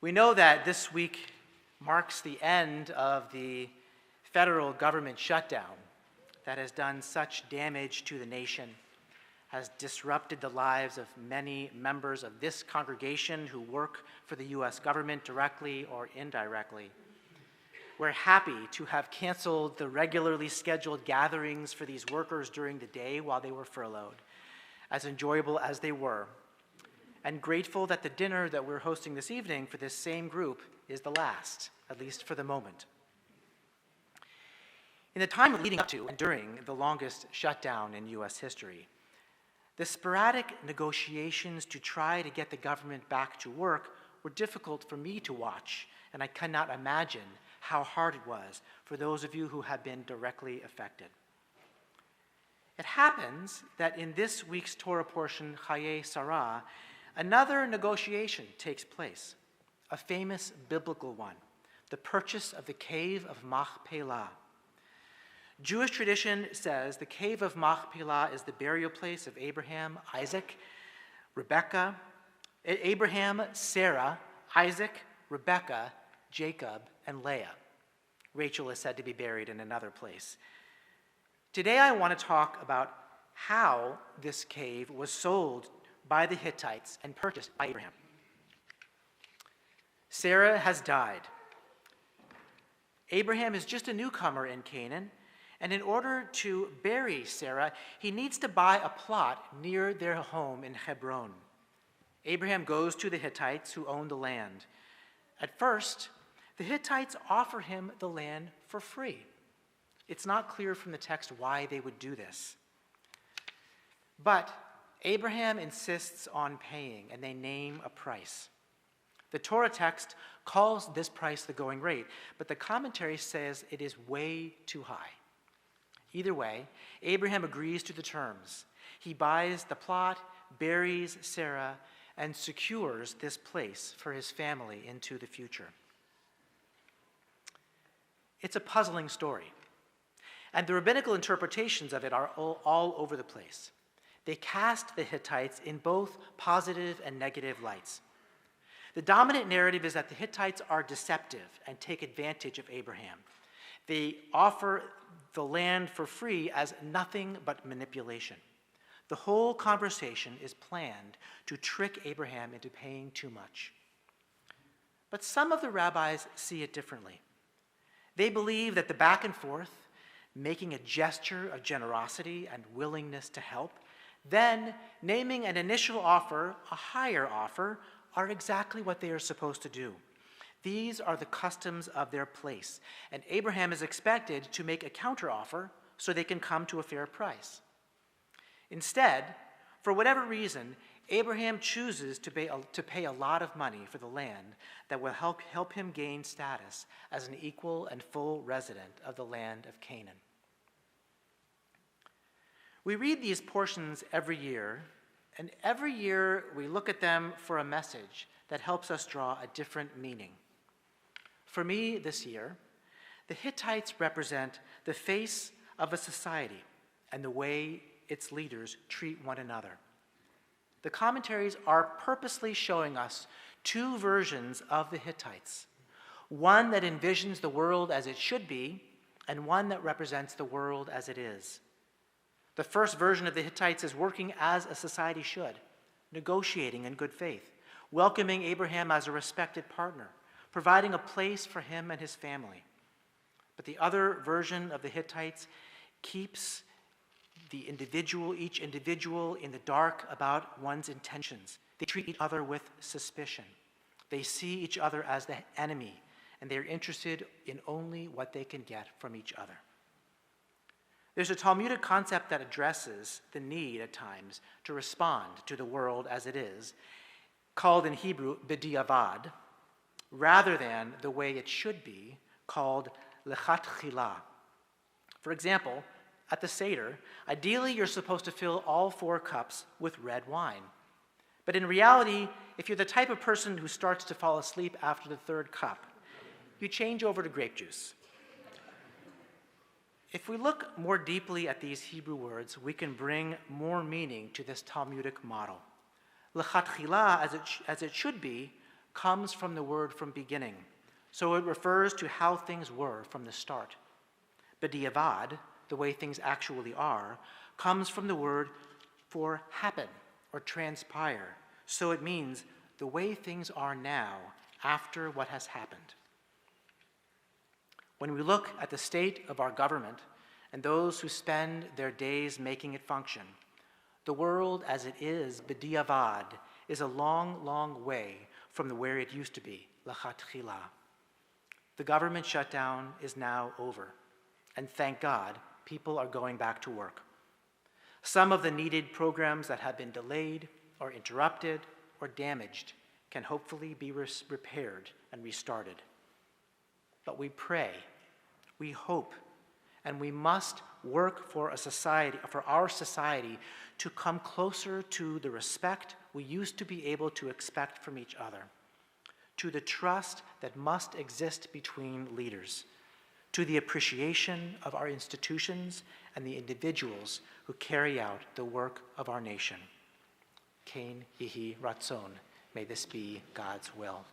We know that this week marks the end of the federal government shutdown that has done such damage to the nation, has disrupted the lives of many members of this congregation who work for the U.S. government directly or indirectly. We're happy to have canceled the regularly scheduled gatherings for these workers during the day while they were furloughed, as enjoyable as they were, and grateful that the dinner that we're hosting this evening for this same group is the last, at least for the moment. In the time leading up to and during the longest shutdown in U.S. history, the sporadic negotiations to try to get the government back to work were difficult for me to watch, and I cannot imagine how hard it was for those of you who have been directly affected. It happens that in this week's Torah portion, Chayei Sarah, another negotiation takes place, a famous biblical one, the purchase of the cave of Machpelah. Jewish tradition says the cave of Machpelah is the burial place of Abraham, Isaac, Rebekah, Abraham, Sarah, Isaac, Rebekah, Jacob, and Leah. Rachel is said to be buried in another place. Today I want to talk about how this cave was sold by the Hittites and purchased by Abraham. Sarah has died. Abraham is just a newcomer in Canaan, and in order to bury Sarah, he needs to buy a plot near their home in Hebron. Abraham goes to the Hittites who own the land. At first, the Hittites offer him the land for free. It's not clear from the text why they would do this. But Abraham insists on paying, and they name a price. The Torah text calls this price the going rate, but the commentary says it is way too high. Either way, Abraham agrees to the terms. He buys the plot, buries Sarah, and secures this place for his family into the future. It's a puzzling story, and the rabbinical interpretations of it are all over the place. They cast the Hittites in both positive and negative lights. The dominant narrative is that the Hittites are deceptive and take advantage of Abraham. They offer the land for free as nothing but manipulation. The whole conversation is planned to trick Abraham into paying too much. But some of the rabbis see it differently. They believe that the back and forth, making a gesture of generosity and willingness to help, then naming an initial offer, a higher offer, are exactly what they are supposed to do. These are the customs of their place, and Abraham is expected to make a counteroffer so they can come to a fair price. Instead, for whatever reason, Abraham chooses to pay a lot of money for the land that will help him gain status as an equal and full resident of the land of Canaan. We read these portions every year, and every year we look at them for a message that helps us draw a different meaning. For me this year, the Hittites represent the face of a society and the way its leaders treat one another. The commentaries are purposely showing us two versions of the Hittites, one that envisions the world as it should be, and one that represents the world as it is. The first version of the Hittites is working as a society should, negotiating in good faith, welcoming Abraham as a respected partner, providing a place for him and his family. But the other version of the Hittites keeps each individual in the dark about one's intentions. They treat each other with suspicion. They see each other as the enemy, and they're interested in only what they can get from each other. There's a Talmudic concept that addresses the need at times to respond to the world as it is, called in Hebrew b'diavad, rather than the way it should be, called lechatchila. For example, at the Seder, ideally you're supposed to fill all 4 cups with red wine. But in reality, if you're the type of person who starts to fall asleep after the 3rd cup, you change over to grape juice. If we look more deeply at these Hebrew words, we can bring more meaning to this Talmudic model. Lechatchila, as it should be, comes from the word from beginning, so it refers to how things were from the start. B'diavad, the way things actually are, comes from the word for happen or transpire, so it means the way things are now after what has happened. When we look at the state of our government and those who spend their days making it function, the world as it is, b'diavad, is a long, long way from where it used to be, l'chatchila. The government shutdown is now over, and thank God, people are going back to work. Some of the needed programs that have been delayed or interrupted or damaged can hopefully be repaired and restarted. But we pray, we hope, and we must work for our society to come closer to the respect we used to be able to expect from each other, to the trust that must exist between leaders, to the appreciation of our institutions and the individuals who carry out the work of our nation. Kain Yehi Ratzon. May this be God's will.